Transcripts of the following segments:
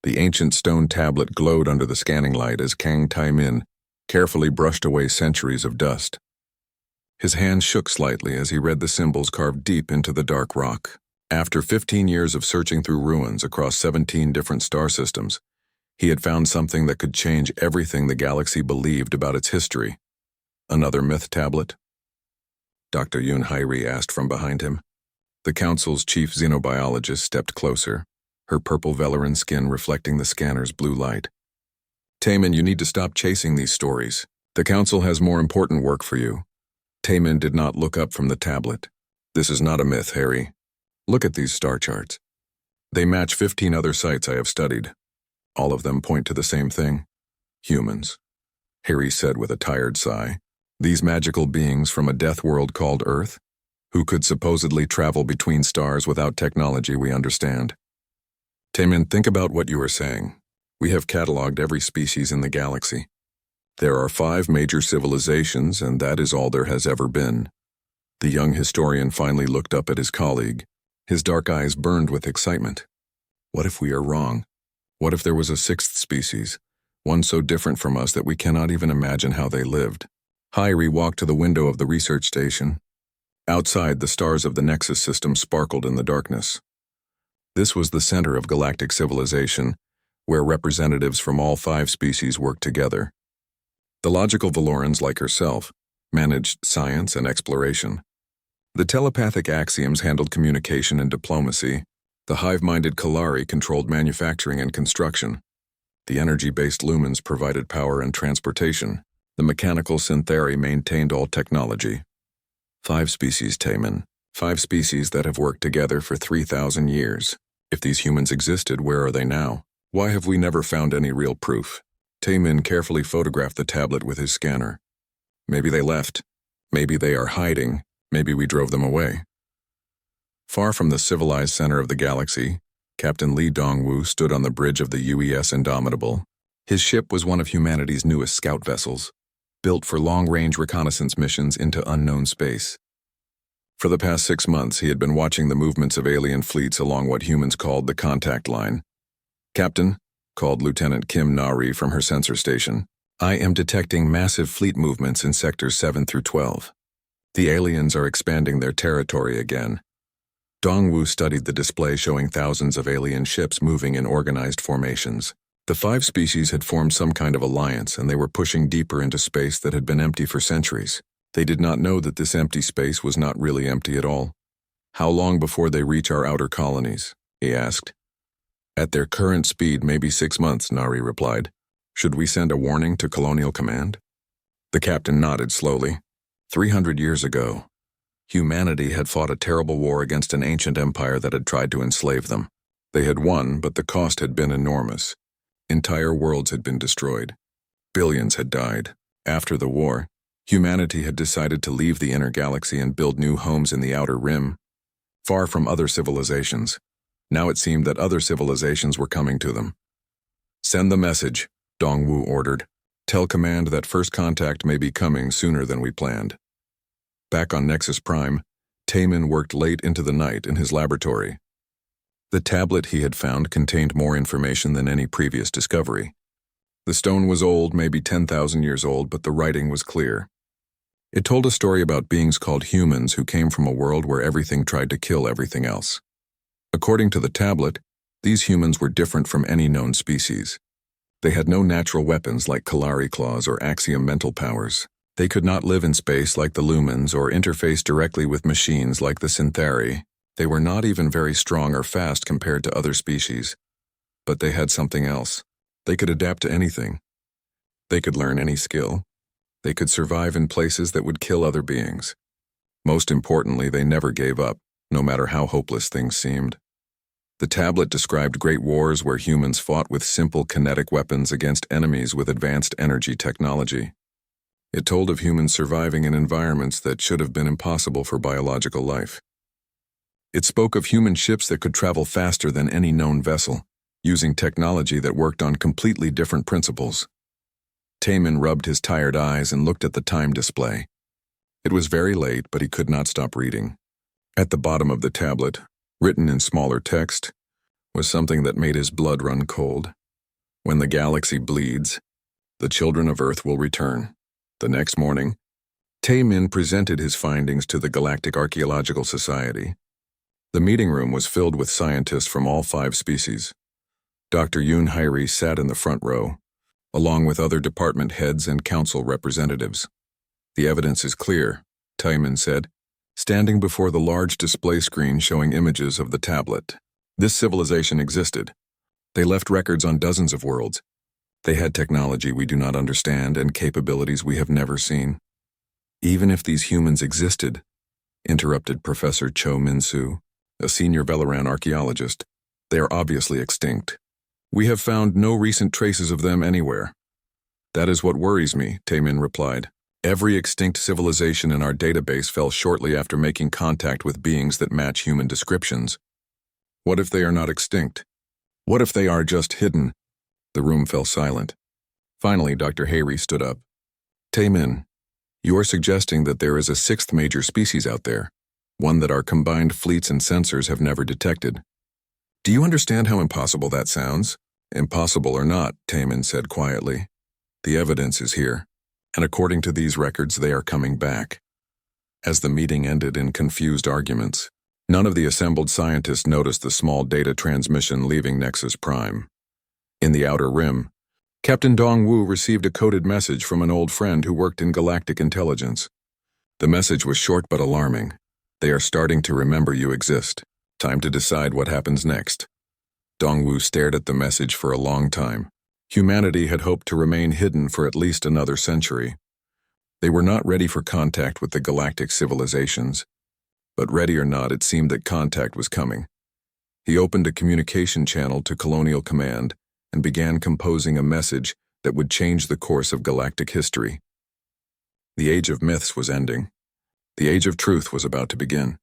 The ancient stone tablet glowed under the scanning light as Kang Tai-min carefully brushed away centuries of dust. His hand shook slightly as he read the symbols carved deep into the dark rock. After 15 years of searching through ruins across 17 different star systems, he had found something that could change everything the galaxy believed about its history. Another myth tablet? Dr. Yoon Hairi asked from behind him. The Council's chief xenobiologist stepped closer, her purple Velaran skin reflecting the scanner's blue light. Taemin, you need to stop chasing these stories. The Council has more important work for you. Taemin did not look up from the tablet. This is not a myth, Harry. Look at these star charts. They match 15 other sites I have studied. All of them point to the same thing. Humans. Harry said with a tired sigh. These magical beings from a death world called Earth, who could supposedly travel between stars without technology we understand. Taemin, think about what you are saying. We have cataloged every species in the galaxy. There are 5 major civilizations, and that is all there has ever been. The young historian finally looked up at his colleague. His dark eyes burned with excitement. What if we are wrong? What if there was a 6th species, one so different from us that we cannot even imagine how they lived? Hairi walked to the window of the research station. Outside, the stars of the Nexus system sparkled in the darkness. This was the center of galactic civilization, where representatives from all 5 species worked together. The logical Valorans, like herself, managed science and exploration. The telepathic axioms handled communication and diplomacy. The hive-minded Kalari controlled manufacturing and construction. The energy-based lumens provided power and transportation. The mechanical syntheri maintained all technology. 5 species, Taemin. 5 species that have worked together for 3,000 years. If these humans existed, where are they now? Why have we never found any real proof? Taemin carefully photographed the tablet with his scanner. Maybe they left. Maybe they are hiding. Maybe we drove them away. Far from the civilized center of the galaxy, Captain Lee Dongwoo stood on the bridge of the UES Indomitable. His ship was one of humanity's newest scout vessels, built for long-range reconnaissance missions into unknown space. For the past 6 months, he had been watching the movements of alien fleets along what humans called the contact line. Captain, called Lieutenant Kim Nari from her sensor station, I am detecting massive fleet movements in sectors 7 through 12. The aliens are expanding their territory again. Dongwoo studied the display showing thousands of alien ships moving in organized formations. The 5 species had formed some kind of alliance, and they were pushing deeper into space that had been empty for centuries. They did not know that this empty space was not really empty at all. How long before they reach our outer colonies? He asked. At their current speed, maybe 6 months, Nari replied. Should we send a warning to Colonial Command? The captain nodded slowly. 300 years ago, humanity had fought a terrible war against an ancient empire that had tried to enslave them. They had won, but the cost had been enormous. Entire worlds had been destroyed. Billions had died. After the war, humanity had decided to leave the inner galaxy and build new homes in the outer rim, far from other civilizations. Now it seemed that other civilizations were coming to them. Send the message, Dongwoo ordered. Tell Command that first contact may be coming sooner than we planned. Back on Nexus Prime, Taemin worked late into the night in his laboratory. The tablet he had found contained more information than any previous discovery. The stone was old, maybe 10,000 years old, but the writing was clear. It told a story about beings called humans who came from a world where everything tried to kill everything else. According to the tablet, these humans were different from any known species. They had no natural weapons like Kalari claws or axiom mental powers. They could not live in space like the lumens or interface directly with machines like the syntheri. They were not even very strong or fast compared to other species. But they had something else. They could adapt to anything. They could learn any skill. They could survive in places that would kill other beings. Most importantly, they never gave up, no matter how hopeless things seemed. The tablet described great wars where humans fought with simple kinetic weapons against enemies with advanced energy technology. It told of humans surviving in environments that should have been impossible for biological life. It spoke of human ships that could travel faster than any known vessel, using technology that worked on completely different principles. Taemin rubbed his tired eyes and looked at the time display. It was very late, but he could not stop reading. At the bottom of the tablet, written in smaller text, was something that made his blood run cold. When the galaxy bleeds, the children of Earth will return. The next morning, Tae-min presented his findings to the Galactic Archaeological Society. The meeting room was filled with scientists from all 5 species. Dr. Yoon Hairi sat in the front row, along with other department heads and council representatives. "The evidence is clear," Tae-min said, standing before the large display screen showing images of the tablet. "This civilization existed. They left records on dozens of worlds. They had technology we do not understand and capabilities we have never seen." "Even if these humans existed," interrupted Professor Cho Min-soo, a senior Velaran archaeologist, "they are obviously extinct. We have found no recent traces of them anywhere." "That is what worries me," Tae-min replied. "Every extinct civilization in our database fell shortly after making contact with beings that match human descriptions. What if they are not extinct? What if they are just hidden?" The room fell silent. Finally, Dr. Hairi stood up. "Tae-min, you are suggesting that there is a 6th major species out there, one that our combined fleets and sensors have never detected. Do you understand how impossible that sounds?" "Impossible or not," Tae-min said quietly, "the evidence is here, and according to these records, they are coming back." As the meeting ended in confused arguments, none of the assembled scientists noticed the small data transmission leaving Nexus Prime. In the Outer Rim, Captain Dong-woo received a coded message from an old friend who worked in galactic intelligence. The message was short but alarming. "They are starting to remember you exist. Time to decide what happens next." Dong-woo stared at the message for a long time. Humanity had hoped to remain hidden for at least another century. They were not ready for contact with the galactic civilizations. But ready or not, it seemed that contact was coming. He opened a communication channel to Colonial Command and began composing a message that would change the course of galactic history. The age of myths was ending. The age of truth was about to begin.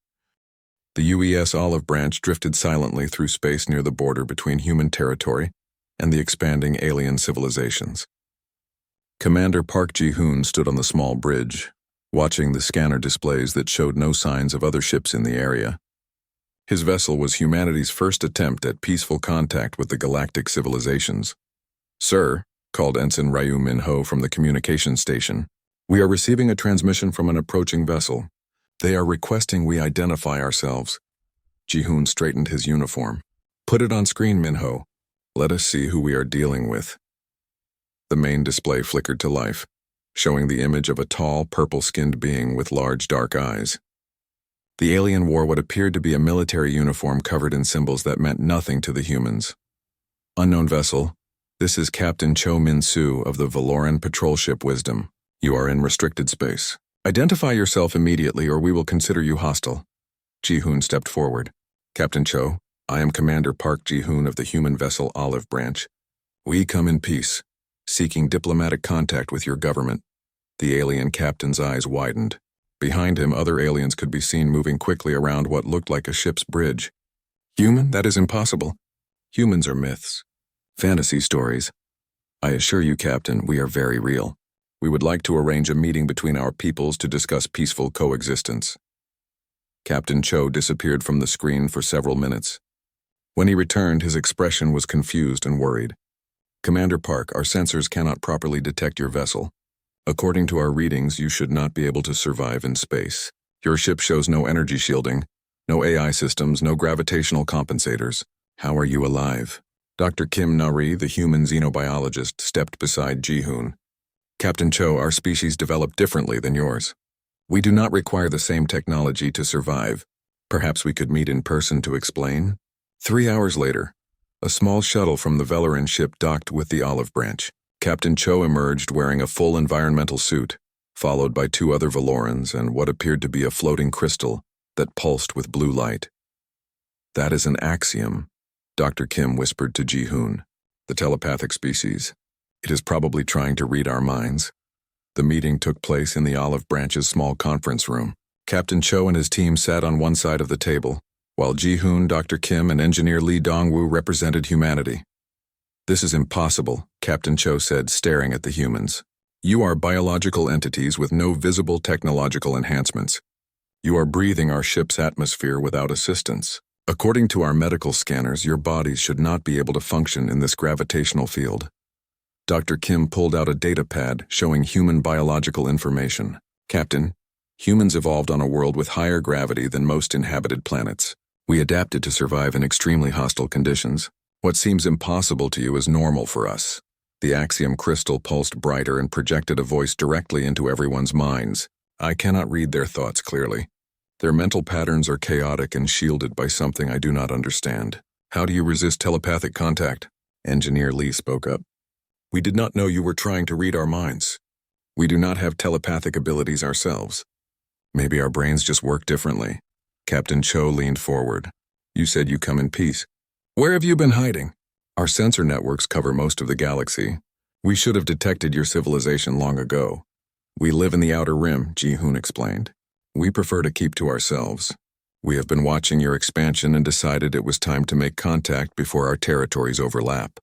The UES Olive Branch drifted silently through space near the border between human territory and the expanding alien civilizations. Commander Park Ji-hoon stood on the small bridge, watching the scanner displays that showed no signs of other ships in the area. His vessel was humanity's first attempt at peaceful contact with the galactic civilizations. "Sir," called Ensign Ryu Min-ho from the communication station, "we are receiving a transmission from an approaching vessel. They are requesting we identify ourselves." Ji-hoon straightened his uniform. "Put it on screen, Min-ho. Let us see who we are dealing with." The main display flickered to life, showing the image of a tall, purple-skinned being with large, dark eyes. The alien wore what appeared to be a military uniform covered in symbols that meant nothing to the humans. "Unknown vessel, this is Captain Cho Min-soo of the Valoran patrol ship Wisdom. You are in restricted space. Identify yourself immediately or we will consider you hostile." Ji-hoon stepped forward. "Captain Cho, I am Commander Park Ji-hoon of the human vessel Olive Branch. We come in peace, seeking diplomatic contact with your government." The alien captain's eyes widened. Behind him, other aliens could be seen moving quickly around what looked like a ship's bridge. "Human? That is impossible. Humans are myths. Fantasy stories. I assure you, Captain, we are very real. We would like to arrange a meeting between our peoples to discuss peaceful coexistence." Captain Cho disappeared from the screen for several minutes. When he returned, his expression was confused and worried. "Commander Park, our sensors cannot properly detect your vessel. According to our readings, you should not be able to survive in space. Your ship shows no energy shielding, no AI systems, no gravitational compensators. How are you alive?" Dr. Kim Nari, the human xenobiologist, stepped beside Ji-hoon. "Captain Cho, our species developed differently than yours. We do not require the same technology to survive. Perhaps we could meet in person to explain?" 3 hours later, a small shuttle from the Velaran ship docked with the Olive Branch. Captain Cho emerged wearing a full environmental suit, followed by 2 other Valorans and what appeared to be a floating crystal that pulsed with blue light. "That is an axiom," Dr. Kim whispered to Ji-hoon, "the telepathic species. It is probably trying to read our minds." The meeting took place in the Olive Branch's small conference room. Captain Cho and his team sat on one side of the table, while Ji-hoon, Dr. Kim, and Engineer Lee Dong-woo represented humanity. "This is impossible," Captain Cho said, staring at the humans. "You are biological entities with no visible technological enhancements. You are breathing our ship's atmosphere without assistance. According to our medical scanners, your bodies should not be able to function in this gravitational field. Dr. Kim pulled out a data pad showing human biological information. Captain, humans evolved on a world with higher gravity than most inhabited planets. We adapted to survive in extremely hostile conditions. What seems impossible to you is normal for us. The axiom crystal pulsed brighter and projected a voice directly into everyone's minds. I cannot read their thoughts clearly. Their mental patterns are chaotic and shielded by something I do not understand. How do you resist telepathic contact? Engineer Lee spoke up. We did not know you were trying to read our minds. We do not have telepathic abilities ourselves. Maybe our brains just work differently. Captain Cho leaned forward. You said you come in peace. Where have you been hiding? Our sensor networks cover most of the galaxy. We should have detected your civilization long ago. We live in the Outer Rim, Ji-hoon explained. We prefer to keep to ourselves. We have been watching your expansion and decided it was time to make contact before our territories overlap.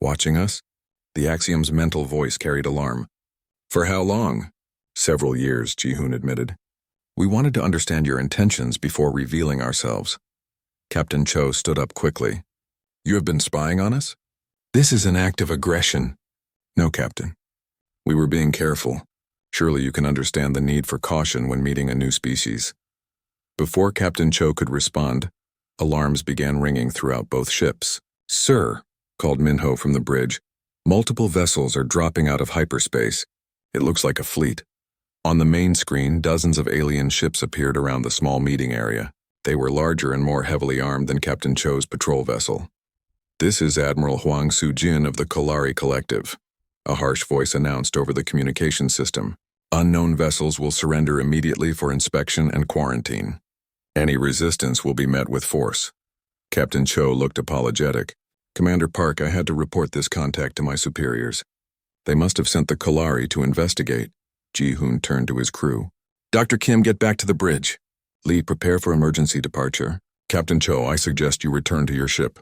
Watching us? The Axiom's mental voice carried alarm. For how long? Several years, Ji-hoon admitted. We wanted to understand your intentions before revealing ourselves. Captain Cho stood up quickly. You have been spying on us? This is an act of aggression. No, Captain. We were being careful. Surely you can understand the need for caution when meeting a new species. Before Captain Cho could respond, alarms began ringing throughout both ships. Sir, called Minho from the bridge, multiple vessels are dropping out of hyperspace. It looks like a fleet. On the main screen, dozens of alien ships appeared around the small meeting area. They were larger and more heavily armed than Captain Cho's patrol vessel. This is Admiral Huang Su-jin of the Kalari Collective, a harsh voice announced over the communication system. Unknown vessels will surrender immediately for inspection and quarantine. Any resistance will be met with force. Captain Cho looked apologetic. Commander Park, I had to report this contact to my superiors. They must have sent the Kalari to investigate. Ji-hoon turned to his crew. Dr. Kim, get back to the bridge. Lee, prepare for emergency departure. Captain Cho, I suggest you return to your ship.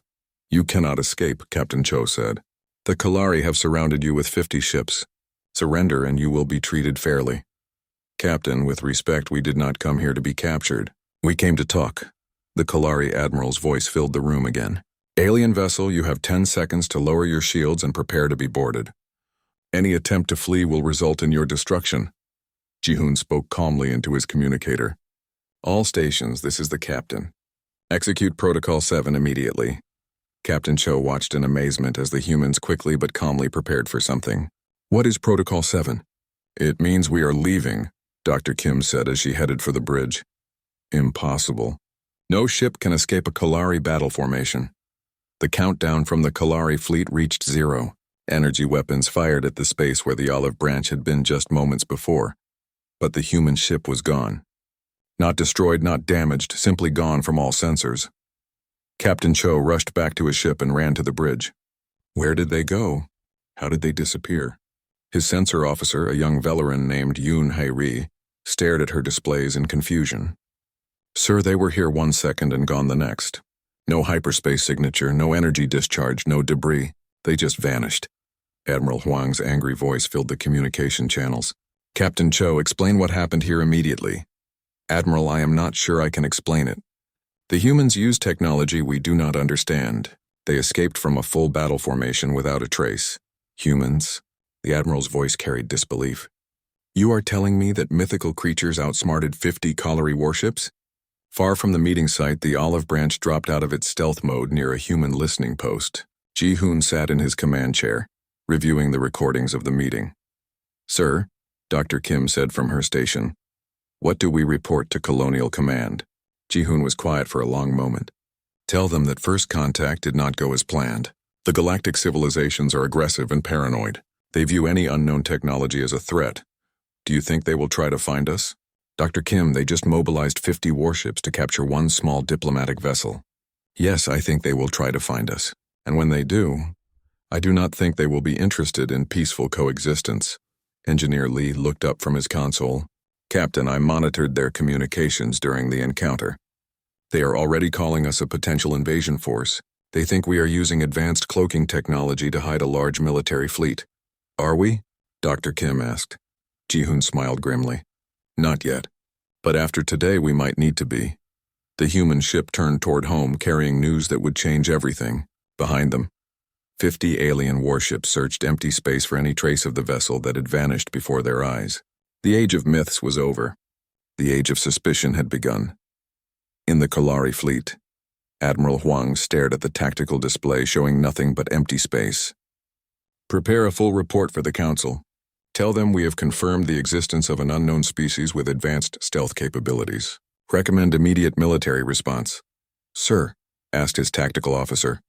You cannot escape, Captain Cho said. The Kalari have surrounded you with 50 ships. Surrender and you will be treated fairly. Captain, with respect, we did not come here to be captured. We came to talk. The Kalari Admiral's voice filled the room again. Alien vessel, you have 10 seconds to lower your shields and prepare to be boarded. Any attempt to flee will result in your destruction. Ji-hoon spoke calmly into his communicator. All stations, this is the captain. Execute Protocol 7 immediately. Captain Cho watched in amazement as the humans quickly but calmly prepared for something. What is Protocol 7? It means we are leaving, Dr. Kim said as she headed for the bridge. Impossible. No ship can escape a Kalari battle formation. The countdown from the Kalari fleet reached 0. Energy weapons fired at the space where the olive branch had been just moments before. But the human ship was gone. Not destroyed, not damaged, simply gone from all sensors. Captain Cho rushed back to his ship and ran to the bridge. Where did they go? How did they disappear? His sensor officer, a young Velaran named Yoon Hae-ri, stared at her displays in confusion. Sir, they were here 1 second and gone the next. No hyperspace signature, no energy discharge, no debris. They just vanished. Admiral Huang's angry voice filled the communication channels. Captain Cho, explain what happened here immediately. Admiral, I am not sure I can explain it. The humans use technology we do not understand. They escaped from a full battle formation without a trace. Humans? The Admiral's voice carried disbelief. You are telling me that mythical creatures outsmarted 50 Kalari warships? Far from the meeting site, the olive branch dropped out of its stealth mode near a human listening post. Ji-hoon sat in his command chair, reviewing the recordings of the meeting. Sir, Dr. Kim said from her station, what do we report to Colonial Command? Ji-hoon was quiet for a long moment. Tell them that first contact did not go as planned. The galactic civilizations are aggressive and paranoid. They view any unknown technology as a threat. Do you think they will try to find us? Dr. Kim, they just mobilized 50 warships to capture one small diplomatic vessel. Yes, I think they will try to find us. And when they do, I do not think they will be interested in peaceful coexistence. Engineer Lee looked up from his console. Captain, I monitored their communications during the encounter. They are already calling us a potential invasion force. They think we are using advanced cloaking technology to hide a large military fleet. Are we? Dr. Kim asked. Ji-hoon smiled grimly. Not yet. But after today we might need to be. The human ship turned toward home, carrying news that would change everything. Behind them, 50 alien warships searched empty space for any trace of the vessel that had vanished before their eyes. The age of myths was over. The age of suspicion had begun. In the Kalari fleet, Admiral Huang stared at the tactical display showing nothing but empty space. Prepare a full report for the Council. Tell them we have confirmed the existence of an unknown species with advanced stealth capabilities. Recommend immediate military response. Sir, asked his tactical officer,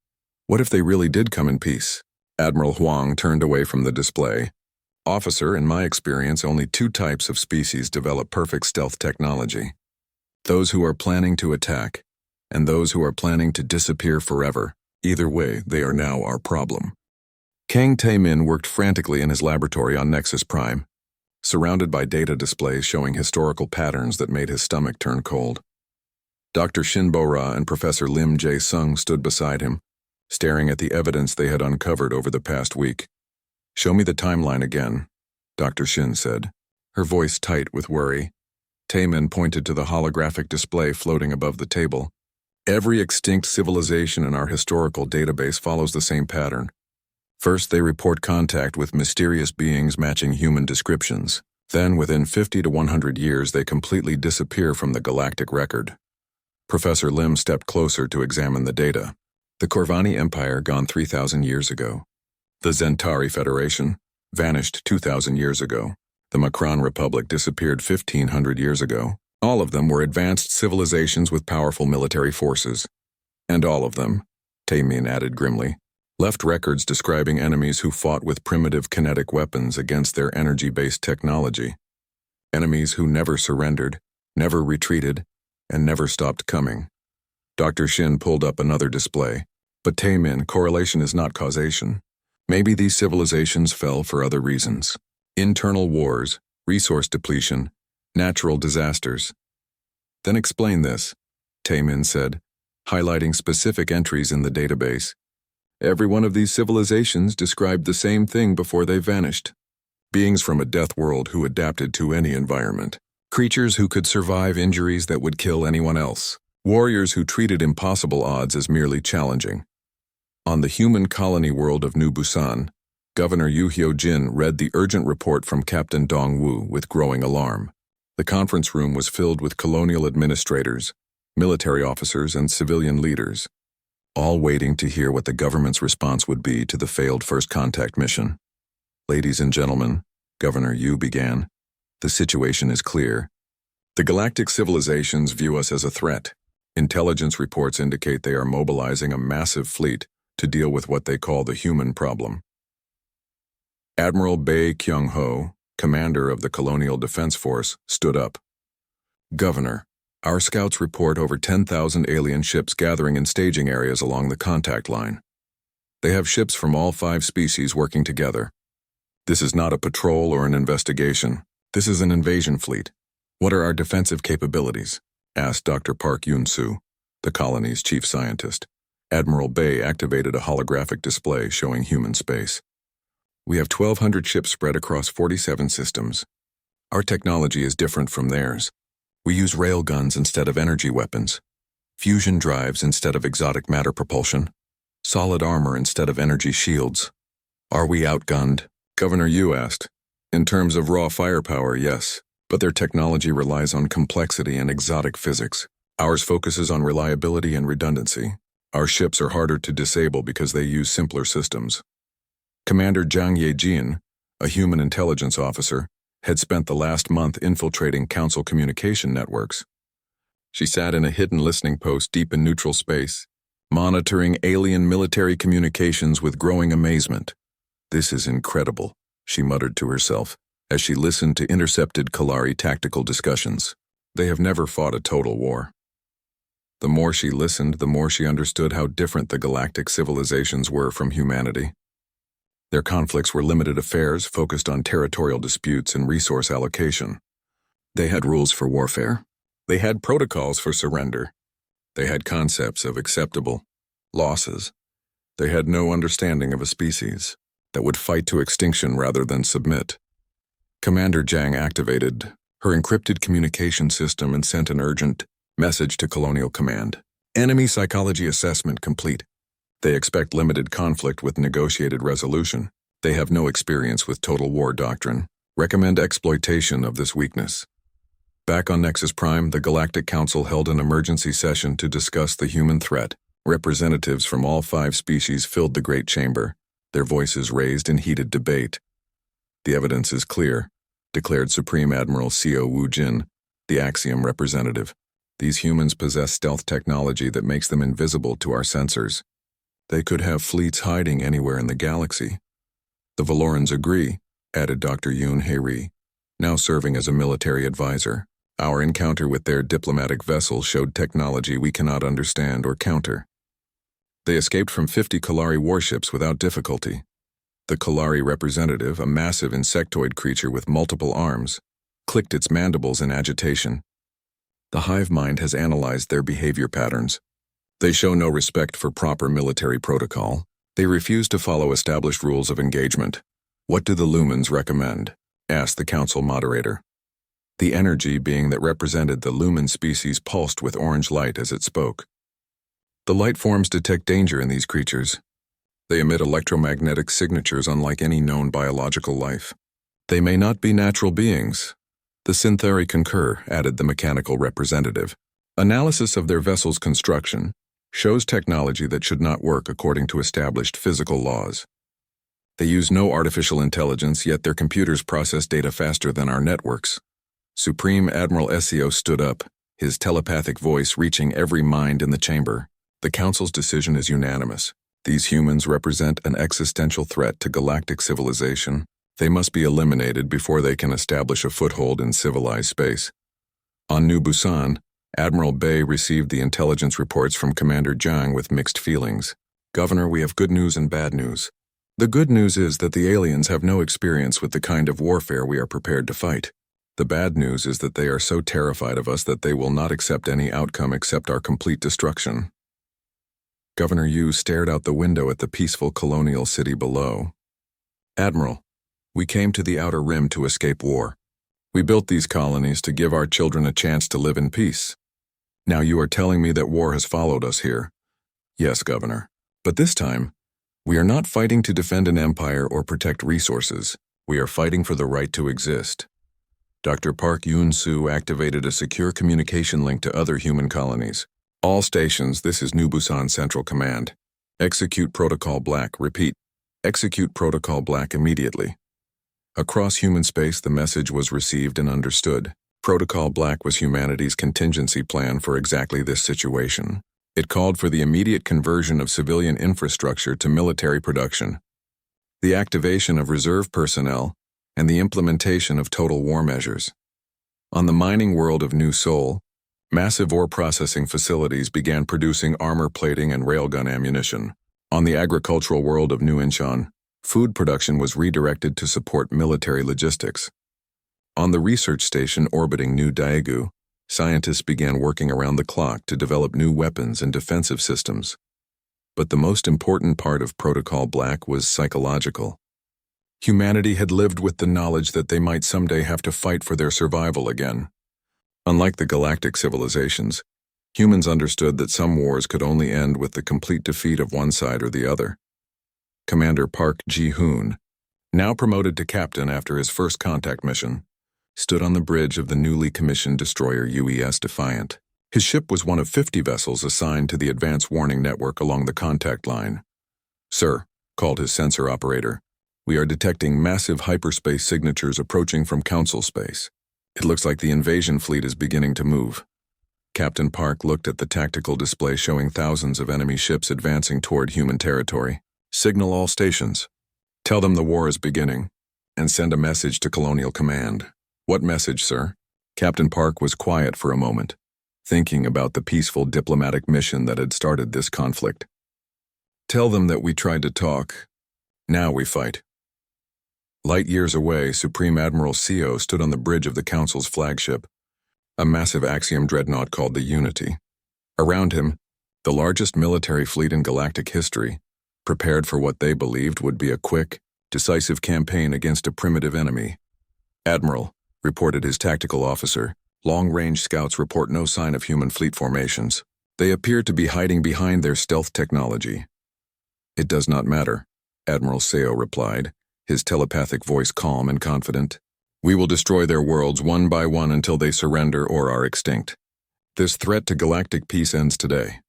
what if they really did come in peace? Admiral Huang turned away from the display. Officer, in my experience, only 2 types of species develop perfect stealth technology. Those who are planning to attack, and those who are planning to disappear forever. Either way, they are now our problem. Kang Tae-min worked frantically in his laboratory on Nexus Prime, surrounded by data displays showing historical patterns that made his stomach turn cold. Dr. Shin Bo-ra and Professor Lim Jae-sung stood beside him, staring at the evidence they had uncovered over the past week. Show me the timeline again, Dr. Shin said, her voice tight with worry. Tae-min pointed to the holographic display floating above the table. Every extinct civilization in our historical database follows the same pattern. First, they report contact with mysterious beings matching human descriptions. Then, within 50 to 100 years, they completely disappear from the galactic record. Professor Lim stepped closer to examine the data. The Corvani Empire gone 3,000 years ago. The Zentari Federation vanished 2,000 years ago. The Macron Republic disappeared 1,500 years ago. All of them were advanced civilizations with powerful military forces. And all of them, Tae-min added grimly, left records describing enemies who fought with primitive kinetic weapons against their energy-based technology. Enemies who never surrendered, never retreated, and never stopped coming. Dr. Shin pulled up another display. But Tae-min, correlation is not causation. Maybe these civilizations fell for other reasons. Internal wars, resource depletion, natural disasters. Then explain this, Tae-min said, highlighting specific entries in the database. Every one of these civilizations described the same thing before they vanished. Beings from a death world who adapted to any environment. Creatures who could survive injuries that would kill anyone else. Warriors who treated impossible odds as merely challenging. On the human colony world of New Busan, Governor Yu Hyo-jin read the urgent report from Captain Dong-woo with growing alarm. The conference room was filled with colonial administrators, military officers, and civilian leaders, all waiting to hear what the government's response would be to the failed first contact mission. Ladies and gentlemen, Governor Yu began, the situation is clear. The galactic civilizations view us as a threat. Intelligence reports indicate they are mobilizing a massive fleet to deal with what they call the human problem. Admiral Bae Kyung-ho, commander of the Colonial Defense Force, stood up. Governor, our scouts report over 10,000 alien ships gathering in staging areas along the contact line. They have ships from all 5 species working together. This is not a patrol or an investigation. This is an invasion fleet. What are our defensive capabilities? Asked Dr. Park Yoon-soo, the colony's chief scientist. Admiral Bae activated a holographic display showing human space. We have 1,200 ships spread across 47 systems. Our technology is different from theirs. We use railguns instead of energy weapons, fusion drives instead of exotic matter propulsion, solid armor instead of energy shields. Are we outgunned? Governor Yu asked. In terms of raw firepower, yes, but their technology relies on complexity and exotic physics. Ours focuses on reliability and redundancy. Our ships are harder to disable because they use simpler systems. Commander Jang Ye-jin, a human intelligence officer, had spent the last month infiltrating Council communication networks. She sat in a hidden listening post deep in neutral space, monitoring alien military communications with growing amazement. This is incredible, she muttered to herself, as she listened to intercepted Kalari tactical discussions. They have never fought a total war. The more she listened, the more she understood how different the galactic civilizations were from humanity. Their conflicts were limited affairs focused on territorial disputes and resource allocation. They had rules for warfare. They had protocols for surrender. They had concepts of acceptable losses. They had no understanding of a species that would fight to extinction rather than submit. Commander Jang activated her encrypted communication system and sent an urgent Message to Colonial Command. Enemy psychology assessment complete. They expect limited conflict with negotiated resolution. They have no experience with total war doctrine. Recommend exploitation of this weakness. Back on Nexus Prime, the Galactic Council held an emergency session to discuss the human threat. Representatives from all 5 species filled the Great Chamber, their voices raised in heated debate. The evidence is clear, declared Supreme Admiral Co. Wu Jin, the Axiom representative. These humans possess stealth technology that makes them invisible to our sensors. They could have fleets hiding anywhere in the galaxy. The Valorans agree, added Dr. Yoon Hae-ri, now serving as a military advisor. Our encounter with their diplomatic vessel showed technology we cannot understand or counter. They escaped from 50 Kalari warships without difficulty. The Kalari representative, a massive insectoid creature with multiple arms, clicked its mandibles in agitation. The hive mind has analyzed their behavior patterns. They show no respect for proper military protocol. They refuse to follow established rules of engagement. What do the lumens recommend? Asked the council moderator. The energy being that represented the lumen species pulsed with orange light as it spoke. The light forms detect danger in these creatures. They emit electromagnetic signatures unlike any known biological life. They may not be natural beings. The Syntheri concur, added the mechanical representative. Analysis of their vessel's construction shows technology that should not work according to established physical laws. They use no artificial intelligence, yet their computers process data faster than our networks. Supreme Admiral Seo stood up, his telepathic voice reaching every mind in the chamber. The Council's decision is unanimous. These humans represent an existential threat to galactic civilization. They must be eliminated before they can establish a foothold in civilized space. On New Busan, Admiral Bay received the intelligence reports from Commander Zhang with mixed feelings. Governor, we have good news and bad news. The good news is that the aliens have no experience with the kind of warfare we are prepared to fight. The bad news is that they are so terrified of us that they will not accept any outcome except our complete destruction. Governor Yu stared out the window at the peaceful colonial city below. Admiral, we came to the Outer Rim to escape war. We built these colonies to give our children a chance to live in peace. Now you are telling me that war has followed us here. Yes, Governor. But this time, we are not fighting to defend an empire or protect resources. We are fighting for the right to exist. Dr. Park Yoon-soo activated a secure communication link to other human colonies. All stations, this is New Busan Central Command. Execute Protocol Black. Repeat. Execute Protocol Black immediately. Across human space, the message was received and understood. Protocol Black was humanity's contingency plan for exactly this situation. It called for the immediate conversion of civilian infrastructure to military production, the activation of reserve personnel, and the implementation of total war measures. On the mining world of New Seoul, massive ore processing facilities began producing armor plating and railgun ammunition. On the agricultural world of New Incheon, food production was redirected to support military logistics. On the research station orbiting New Daegu, scientists began working around the clock to develop new weapons and defensive systems. But the most important part of Protocol Black was psychological. Humanity had lived with the knowledge that they might someday have to fight for their survival again. Unlike the galactic civilizations, humans understood that some wars could only end with the complete defeat of one side or the other. Commander Park Ji-hoon, now promoted to captain after his first contact mission, stood on the bridge of the newly commissioned destroyer UES Defiant. His ship was one of 50 vessels assigned to the advanced warning network along the contact line. Sir, called his sensor operator, we are detecting massive hyperspace signatures approaching from Council space. It looks like the invasion fleet is beginning to move. Captain Park looked at the tactical display showing thousands of enemy ships advancing toward human territory. Signal all stations. Tell them the war is beginning, and send a message to Colonial Command. What message, sir? Captain Park was quiet for a moment, thinking about the peaceful diplomatic mission that had started this conflict. Tell them that we tried to talk. Now we fight. Light years away, Supreme Admiral Seo stood on the bridge of the Council's flagship, a massive Axiom dreadnought called the Unity. Around him, the largest military fleet in galactic history, prepared for what they believed would be a quick, decisive campaign against a primitive enemy. Admiral, reported his tactical officer, Long-range scouts report no sign of human fleet formations. They appear to be hiding behind their stealth technology. It does not matter, Admiral Seo replied, his telepathic voice calm and confident. We will destroy their worlds one by one until they surrender or are extinct. This threat to galactic peace ends today.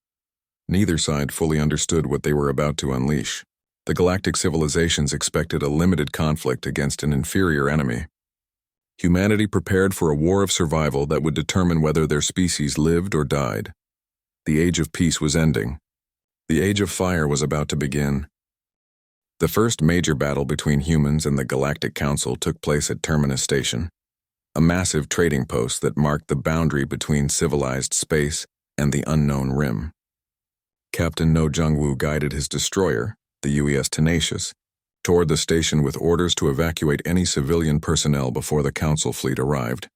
Neither side fully understood what they were about to unleash. The galactic civilizations expected a limited conflict against an inferior enemy. Humanity prepared for a war of survival that would determine whether their species lived or died. The age of peace was ending. The age of fire was about to begin. The first major battle between humans and the Galactic Council took place at Terminus Station, a massive trading post that marked the boundary between civilized space and the unknown rim. Captain No Jungwoo guided his destroyer, the UES Tenacious, toward the station with orders to evacuate any civilian personnel before the Council fleet arrived.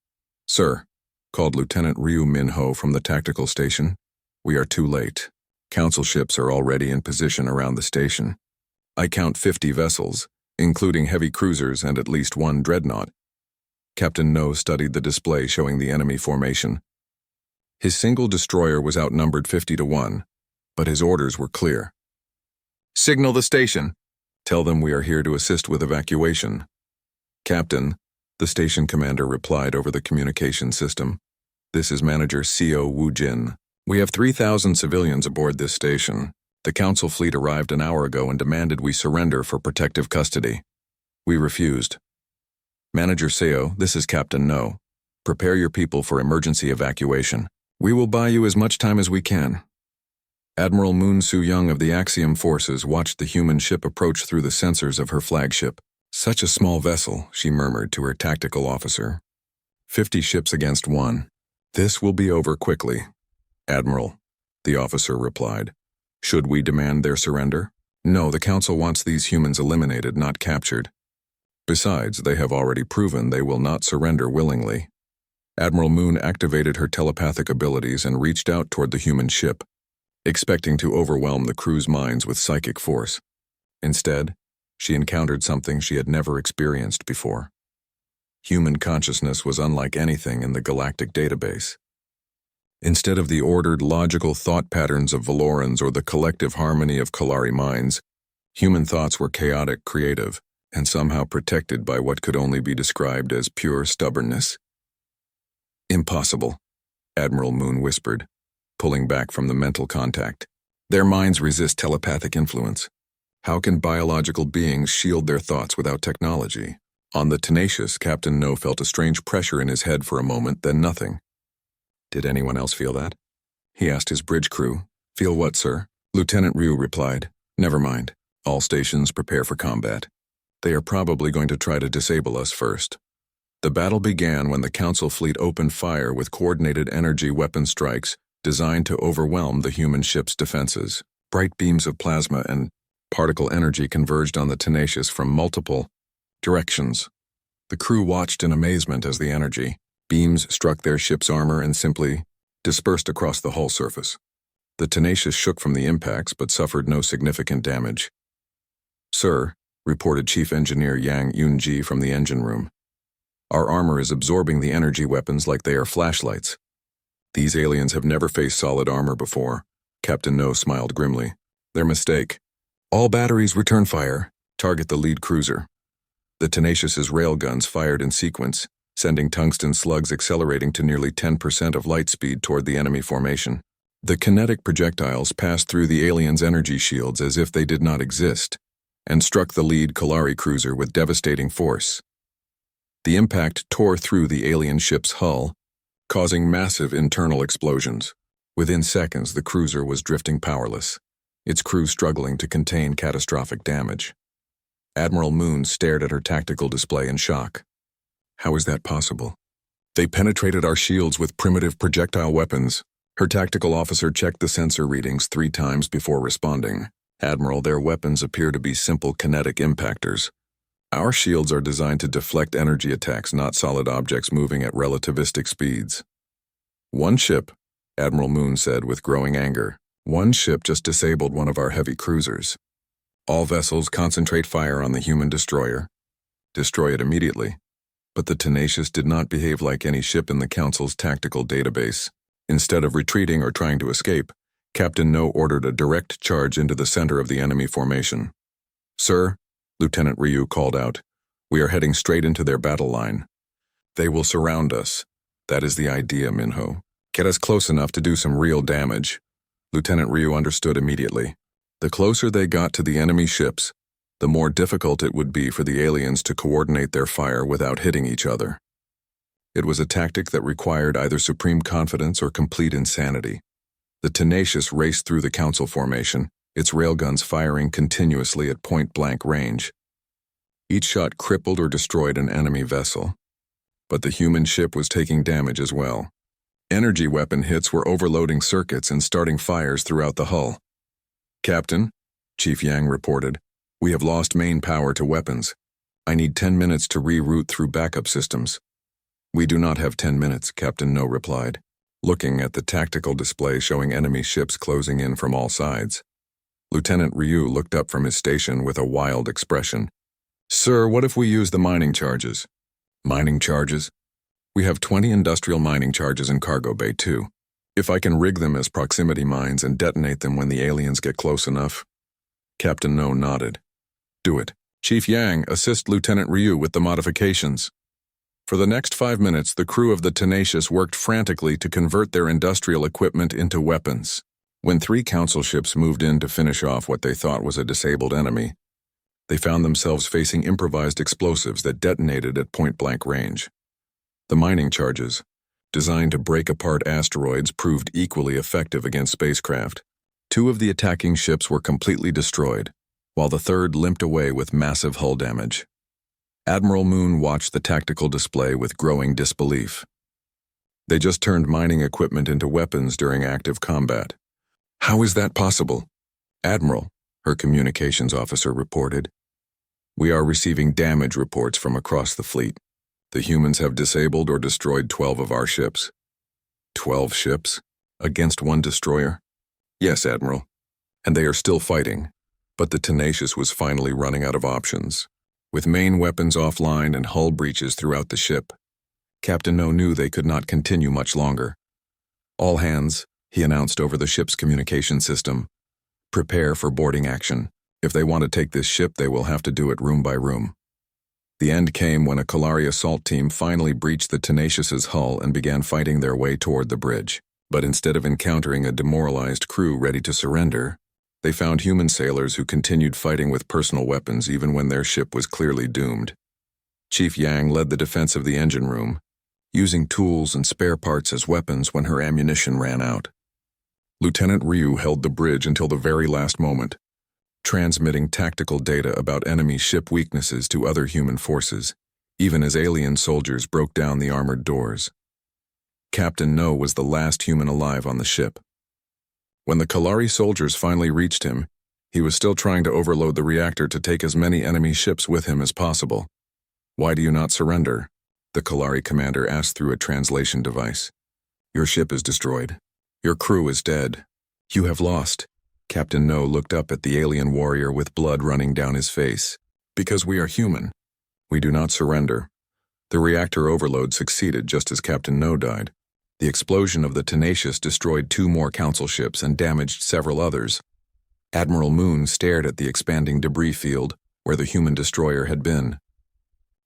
Sir, called Lieutenant Ryu Minho from the tactical station, we are too late. Council ships are already in position around the station. I count 50 vessels, including heavy cruisers and at least one dreadnought. Captain No studied the display showing the enemy formation. His single destroyer was outnumbered 50-1, but his orders were clear. Signal the station. Tell them we are here to assist with evacuation. Captain, the station commander replied over the communication system. This is Manager Seo Woo-jin. We have 3,000 civilians aboard this station. The Council fleet arrived an hour ago and demanded we surrender for protective custody. We refused. Manager Seo, this is Captain No. Prepare your people for emergency evacuation. We will buy you as much time as we can. Admiral Moon Soo-young of the Axiom Forces watched the human ship approach through the sensors of her flagship. Such a small vessel, she murmured to her tactical officer. 50 ships against one. This will be over quickly. Admiral, the officer replied. Should we demand their surrender? No, the Council wants these humans eliminated, not captured. Besides, they have already proven they will not surrender willingly. Admiral Moon activated her telepathic abilities and reached out toward the human ship, expecting to overwhelm the crew's minds with psychic force. Instead, she encountered something she had never experienced before. Human consciousness was unlike anything in the galactic database. Instead of the ordered, logical thought patterns of Valorans or the collective harmony of Kalari minds, human thoughts were chaotic, creative, and somehow protected by what could only be described as pure stubbornness. Impossible, Admiral Moon whispered, pulling back from the mental contact. Their minds resist telepathic influence. How can biological beings shield their thoughts without technology? On the Tenacious, Captain No felt a strange pressure in his head for a moment, then nothing. Did anyone else feel that? He asked his bridge crew. Feel what, sir? Lieutenant Ryu replied. Never mind. All stations prepare for combat. They are probably going to try to disable us first. The battle began when the Council fleet opened fire with coordinated energy weapon strikes designed to overwhelm the human ship's defenses. Bright beams of plasma and particle energy converged on the Tenacious from multiple directions. The crew watched in amazement as the energy beams struck their ship's armor and simply dispersed across the hull surface. The Tenacious shook from the impacts but suffered no significant damage. Sir, reported Chief Engineer Yang Yunji from the engine room. Our armor is absorbing the energy weapons like they are flashlights. These aliens have never faced solid armor before. Captain No smiled grimly. Their mistake. All batteries return fire. Target the lead cruiser. The Tenacious's railguns fired in sequence, sending tungsten slugs accelerating to nearly 10% of light speed toward the enemy formation. The kinetic projectiles passed through the aliens' energy shields as if they did not exist, and struck the lead Kalari cruiser with devastating force. The impact tore through the alien ship's hull, causing massive internal explosions. Within seconds, the cruiser was drifting powerless, its crew struggling to contain catastrophic damage. Admiral Moon stared at her tactical display in shock. How is that possible? They penetrated our shields with primitive projectile weapons. Her tactical officer checked the sensor readings 3 times before responding. Admiral, their weapons appear to be simple kinetic impactors. Our shields are designed to deflect energy attacks, not solid objects moving at relativistic speeds. One ship, Admiral Moon said with growing anger. One ship just disabled one of our heavy cruisers. All vessels concentrate fire on the human destroyer. Destroy it immediately. But the Tenacious did not behave like any ship in the Council's tactical database. Instead of retreating or trying to escape, Captain No ordered a direct charge into the center of the enemy formation. "Sir," Lieutenant Ryu called out, "we are heading straight into their battle line. They will surround us. That is the idea, Minho. Get us close enough to do some real damage." Lieutenant Ryu understood immediately. The closer they got to the enemy ships, the more difficult it would be for the aliens to coordinate their fire without hitting each other. It was a tactic that required either supreme confidence or complete insanity. The Tenacious raced through the Council formation, its railguns firing continuously at point-blank range. Each shot crippled or destroyed an enemy vessel. But the human ship was taking damage as well. Energy weapon hits were overloading circuits and starting fires throughout the hull. "Captain," Chief Yang reported, "we have lost main power to weapons. I need 10 minutes to reroute through backup systems." "We do not have 10 minutes, Captain No replied, looking at the tactical display showing enemy ships closing in from all sides. Lieutenant Ryu looked up from his station with a wild expression. "Sir, what if we use the mining charges?" "Mining charges? We have 20 industrial mining charges in Cargo Bay too. If I can rig them as proximity mines and detonate them when the aliens get close enough." Captain No nodded. "Do it. Chief Yang, assist Lieutenant Ryu with the modifications." For the next 5 minutes, the crew of the Tenacious worked frantically to convert their industrial equipment into weapons. When 3 Council ships moved in to finish off what they thought was a disabled enemy, they found themselves facing improvised explosives that detonated at point-blank range. The mining charges, designed to break apart asteroids, proved equally effective against spacecraft. 2 of the attacking ships were completely destroyed, while the third limped away with massive hull damage. Admiral Moon watched the tactical display with growing disbelief. They just turned mining equipment into weapons during active combat. "How is that possible?" "Admiral," her communications officer reported, "we are receiving damage reports from across the fleet. The humans have disabled or destroyed 12 of our ships." 12 ships? Against 1 destroyer? "Yes, Admiral. And they are still fighting." But the Tenacious was finally running out of options. With main weapons offline and hull breaches throughout the ship, Captain No knew they could not continue much longer. "All hands," he announced over the ship's communication system. "Prepare for boarding action. If they want to take this ship, they will have to do it room by room." The end came when a Kalari assault team finally breached the Tenacious's hull and began fighting their way toward the bridge. But instead of encountering a demoralized crew ready to surrender, they found human sailors who continued fighting with personal weapons even when their ship was clearly doomed. Chief Yang led the defense of the engine room, using tools and spare parts as weapons when her ammunition ran out. Lieutenant Ryu held the bridge until the very last moment, transmitting tactical data about enemy ship weaknesses to other human forces, even as alien soldiers broke down the armored doors. Captain No was the last human alive on the ship. When the Kalari soldiers finally reached him, he was still trying to overload the reactor to take as many enemy ships with him as possible. "Why do you not surrender?" the Kalari commander asked through a translation device. "Your ship is destroyed. Your crew is dead. You have lost." Captain No looked up at the alien warrior with blood running down his face. "Because we are human. We do not surrender." The reactor overload succeeded just as Captain No died. The explosion of the Tenacious destroyed 2 more Council ships and damaged several others. Admiral Moon stared at the expanding debris field where the human destroyer had been.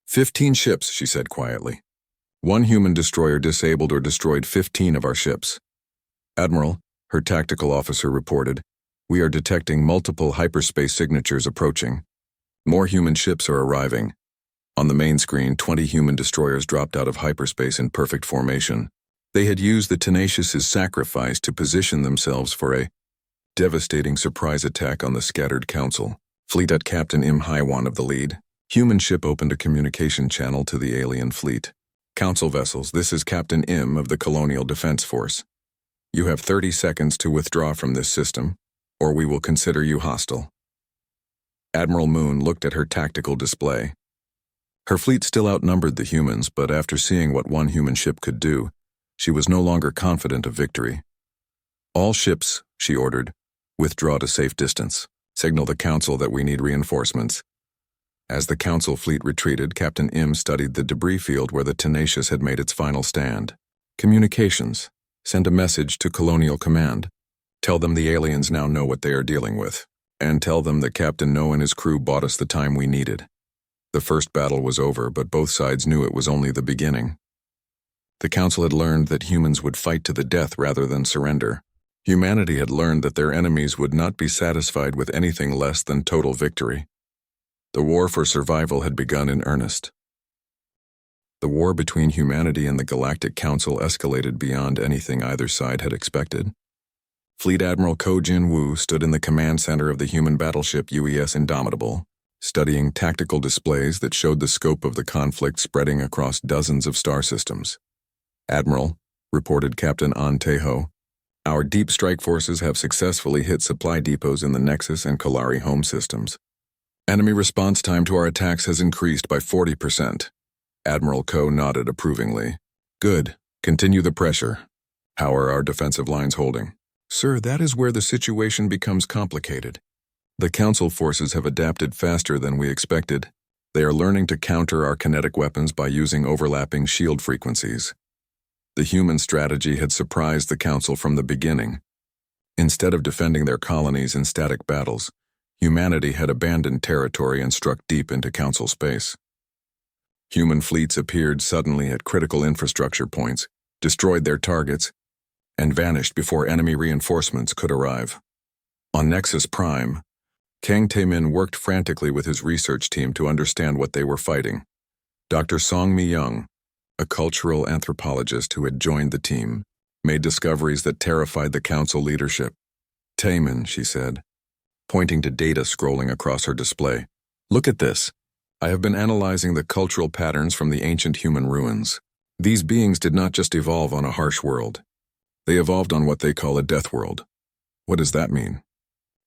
15 ships, she said quietly. 1 human destroyer disabled or destroyed 15 of our ships. "Admiral," her tactical officer reported, "we are detecting multiple hyperspace signatures approaching. More human ships are arriving." On the main screen, 20 human destroyers dropped out of hyperspace in perfect formation. They had used the Tenacious's sacrifice to position themselves for a devastating surprise attack on the scattered Council. Fleet at Captain Im Haiwan of the lead. Human ship opened a communication channel to the alien fleet. "Council vessels, this is Captain Im of the Colonial Defense Force. You have 30 seconds to withdraw from this system, or we will consider you hostile." Admiral Moon looked at her tactical display. Her fleet still outnumbered the humans, but after seeing what 1 human ship could do, she was no longer confident of victory. "All ships," she ordered, "withdraw to safe distance. Signal the Council that we need reinforcements." As the Council fleet retreated, Captain Im studied the debris field where the Tenacious had made its final stand. Communications. Send a message to Colonial Command. Tell them the aliens now know what they are dealing with. And tell them that Captain No and his crew bought us the time we needed. The first battle was over, but both sides knew it was only the beginning. The Council had learned that humans would fight to the death rather than surrender. Humanity had learned that their enemies would not be satisfied with anything less than total victory. The war for survival had begun in earnest. The war between humanity and the Galactic Council escalated beyond anything either side had expected. Fleet Admiral Ko Jin-woo stood in the command center of the human battleship UES Indomitable, studying tactical displays that showed the scope of the conflict spreading across dozens of star systems. "Admiral," reported Captain An Tae-ho, "our deep strike forces have successfully hit supply depots in the Nexus and Kalari home systems. Enemy response time to our attacks has increased by 40%. Admiral Ko nodded approvingly. "Good. Continue the pressure. How are our defensive lines holding?" "Sir, that is where the situation becomes complicated. The Council forces have adapted faster than we expected. They are learning to counter our kinetic weapons by using overlapping shield frequencies." The human strategy had surprised the Council from the beginning. Instead of defending their colonies in static battles, humanity had abandoned territory and struck deep into Council space. Human fleets appeared suddenly at critical infrastructure points, destroyed their targets, and vanished before enemy reinforcements could arrive. On Nexus Prime, Kang Tae-min worked frantically with his research team to understand what they were fighting. Dr. Song Mi-young, a cultural anthropologist who had joined the team, made discoveries that terrified the Council leadership. "Tae-min," she said, pointing to data scrolling across her display. "Look at this. I have been analyzing the cultural patterns from the ancient human ruins. These beings did not just evolve on a harsh world. They evolved on what they call a death world." "What does that mean?"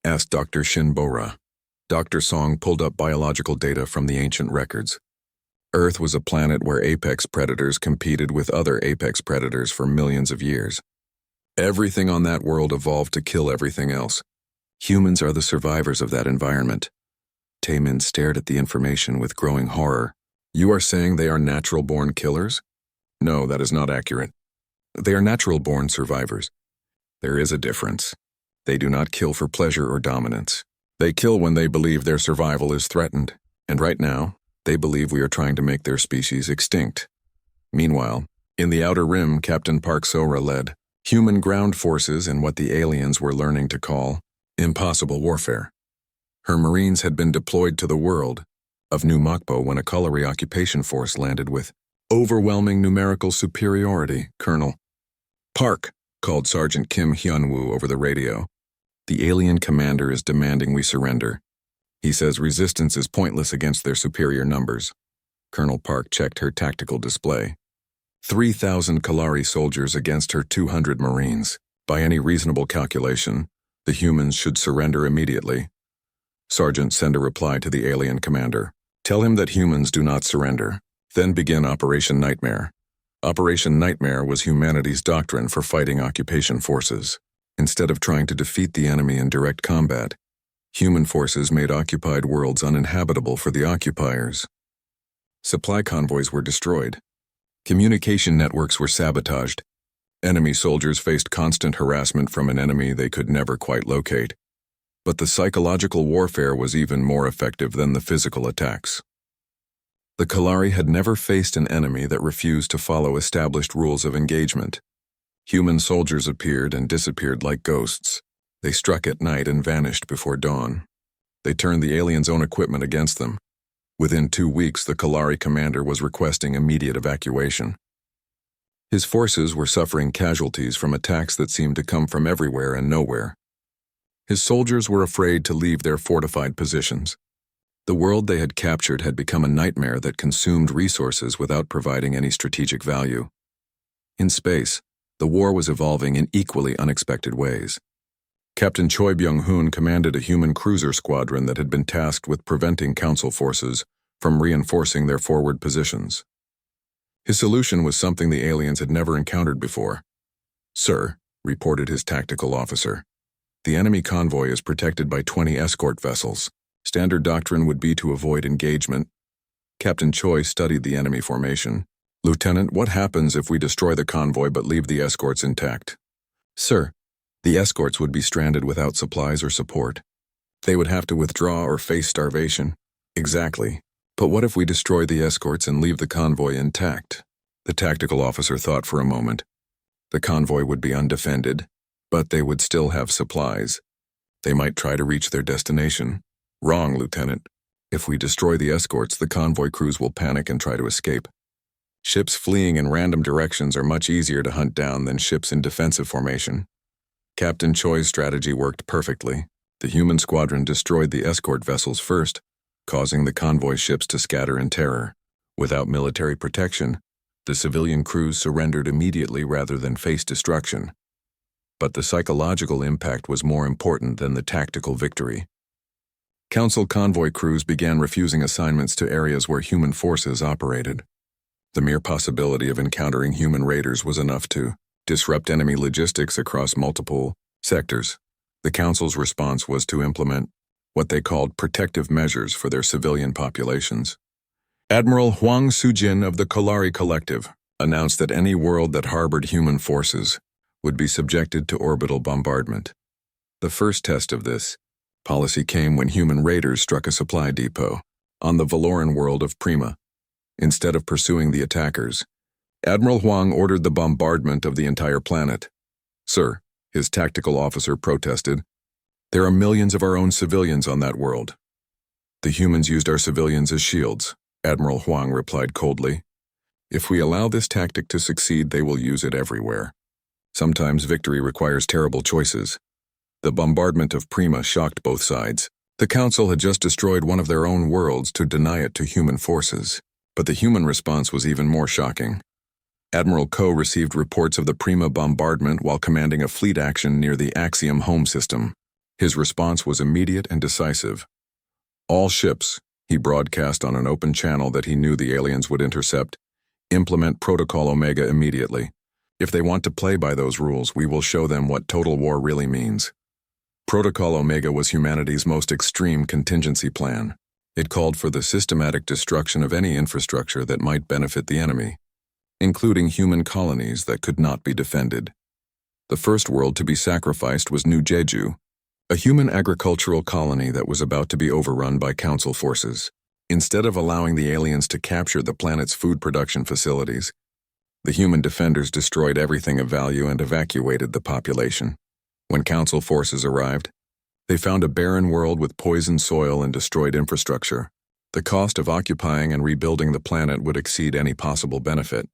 asked Dr. Shin Bora. Dr. Song pulled up biological data from the ancient records. Earth was a planet where apex predators competed with other apex predators for millions of years. Everything on that world evolved to kill everything else. Humans are the survivors of that environment. Tae-min stared at the information with growing horror. "You are saying they are natural-born killers?" "No, that is not accurate. They are natural-born survivors. There is a difference. They do not kill for pleasure or dominance. They kill when they believe their survival is threatened, and right now, they believe we are trying to make their species extinct." Meanwhile, in the Outer Rim, Captain Park Sora led human ground forces in what the aliens were learning to call impossible warfare. Her Marines had been deployed to the world of New Mokpo when a Kalari occupation force landed with overwhelming numerical superiority. "Colonel Park," called Sergeant Kim Hyun-woo over the radio. "The alien commander is demanding we surrender. He says resistance is pointless against their superior numbers." Colonel Park checked her tactical display. 3,000 Kalari soldiers against her 200 Marines. By any reasonable calculation, the humans should surrender immediately. "Sergeant, send a reply to the alien commander. Tell him that humans do not surrender. Then begin Operation Nightmare." Operation Nightmare was humanity's doctrine for fighting occupation forces. Instead of trying to defeat the enemy in direct combat, human forces made occupied worlds uninhabitable for the occupiers. Supply convoys were destroyed. Communication networks were sabotaged. Enemy soldiers faced constant harassment from an enemy they could never quite locate. But the psychological warfare was even more effective than the physical attacks. The Kalari had never faced an enemy that refused to follow established rules of engagement. Human soldiers appeared and disappeared like ghosts. They struck at night and vanished before dawn. They turned the aliens' own equipment against them. Within 2 weeks, the Kalari commander was requesting immediate evacuation. His forces were suffering casualties from attacks that seemed to come from everywhere and nowhere. His soldiers were afraid to leave their fortified positions. The world they had captured had become a nightmare that consumed resources without providing any strategic value. In space, the war was evolving in equally unexpected ways. Captain Choi Byung-hoon commanded a human cruiser squadron that had been tasked with preventing Council forces from reinforcing their forward positions. His solution was something the aliens had never encountered before. "Sir," reported his tactical officer, "the enemy convoy is protected by 20 escort vessels. Standard doctrine would be to avoid engagement. Captain Choi studied the enemy formation. Lieutenant, what happens if we destroy the convoy but leave the escorts intact? Sir, the escorts would be stranded without supplies or support. They would have to withdraw or face starvation. Exactly. But what if we destroy the escorts and leave the convoy intact? The tactical officer thought for a moment. The convoy would be undefended, but they would still have supplies. They might try to reach their destination. Wrong, Lieutenant. If we destroy the escorts, the convoy crews will panic and try to escape. Ships fleeing in random directions are much easier to hunt down than ships in defensive formation. Captain Choi's strategy worked perfectly. The human squadron destroyed the escort vessels first, causing the convoy ships to scatter in terror. Without military protection, the civilian crews surrendered immediately rather than face destruction. But the psychological impact was more important than the tactical victory. Council convoy crews began refusing assignments to areas where human forces operated. The mere possibility of encountering human raiders was enough to disrupt enemy logistics across multiple sectors. The Council's response was to implement what they called protective measures for their civilian populations. Admiral Huang Sujin of the Kolari Collective announced that any world that harbored human forces would be subjected to orbital bombardment. The first test of this policy came when human raiders struck a supply depot on the Valoran world of Prima. Instead of pursuing the attackers, Admiral Huang ordered the bombardment of the entire planet. Sir, his tactical officer protested, there are millions of our own civilians on that world. The humans used our civilians as shields, Admiral Huang replied coldly. If we allow this tactic to succeed, they will use it everywhere. Sometimes victory requires terrible choices. The bombardment of Prima shocked both sides. The Council had just destroyed one of their own worlds to deny it to human forces. But the human response was even more shocking. Admiral Ko received reports of the Prima bombardment while commanding a fleet action near the Axiom home system. His response was immediate and decisive. All ships, he broadcast on an open channel that he knew the aliens would intercept, implement Protocol Omega immediately. If they want to play by those rules, we will show them what total war really means. Protocol Omega was humanity's most extreme contingency plan. It called for the systematic destruction of any infrastructure that might benefit the enemy, including human colonies that could not be defended. The first world to be sacrificed was New Jeju, a human agricultural colony that was about to be overrun by Council forces. Instead of allowing the aliens to capture the planet's food production facilities, the human defenders destroyed everything of value and evacuated the population. When Council forces arrived, they found a barren world with poisoned soil and destroyed infrastructure. The cost of occupying and rebuilding the planet would exceed any possible benefit.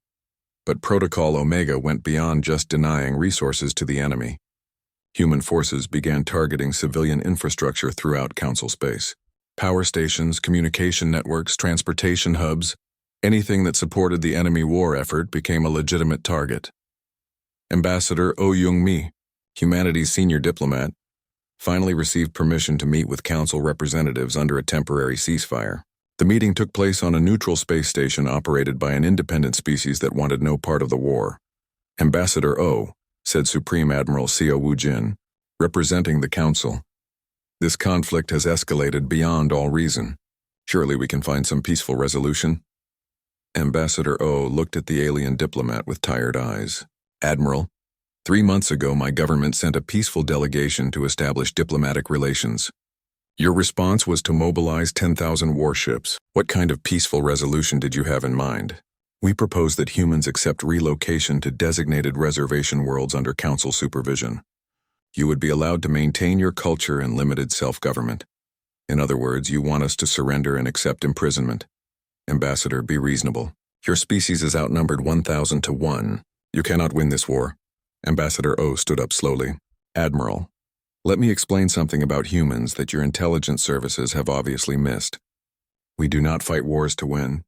But Protocol Omega went beyond just denying resources to the enemy. Human forces began targeting civilian infrastructure throughout Council space. Power stations, communication networks, transportation hubs, anything that supported the enemy war effort became a legitimate target. Ambassador Oh Young-mi, humanity's senior diplomat, finally received permission to meet with Council representatives under a temporary ceasefire. The meeting took place on a neutral space station operated by an independent species that wanted no part of the war. Ambassador Oh, said Supreme Admiral Seo Woo-jin, representing the Council, this conflict has escalated beyond all reason. Surely we can find some peaceful resolution? Ambassador Oh looked at the alien diplomat with tired eyes. Admiral, 3 months ago my government sent a peaceful delegation to establish diplomatic relations. Your response was to mobilize 10,000 warships. What kind of peaceful resolution did you have in mind? We propose that humans accept relocation to designated reservation worlds under Council supervision. You would be allowed to maintain your culture and limited self-government. In other words, you want us to surrender and accept imprisonment. Ambassador, be reasonable. Your species is outnumbered 1,000 to 1. You cannot win this war. Ambassador Oh stood up slowly. Admiral, let me explain something about humans that your intelligence services have obviously missed. We do not fight wars to win.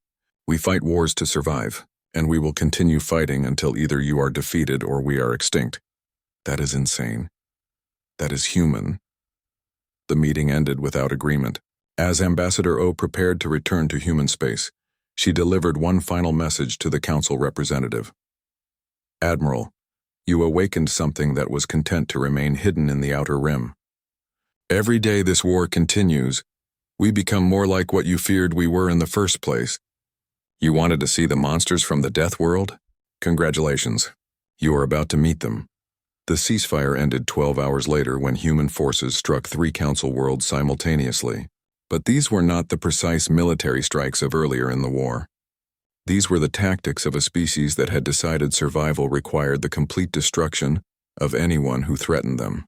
We fight wars to survive, and we will continue fighting until either you are defeated or we are extinct. That is insane. That is human. The meeting ended without agreement. As Ambassador Oh prepared to return to human space, she delivered one final message to the Council representative. Admiral, you awakened something that was content to remain hidden in the outer rim. Every day this war continues, We become more like what you feared we were in the first place. You wanted to see the monsters from the Death World? Congratulations. You are about to meet them. The ceasefire ended 12 hours later when human forces struck 3 Council worlds simultaneously. But these were not the precise military strikes of earlier in the war. These were the tactics of a species that had decided survival required the complete destruction of anyone who threatened them.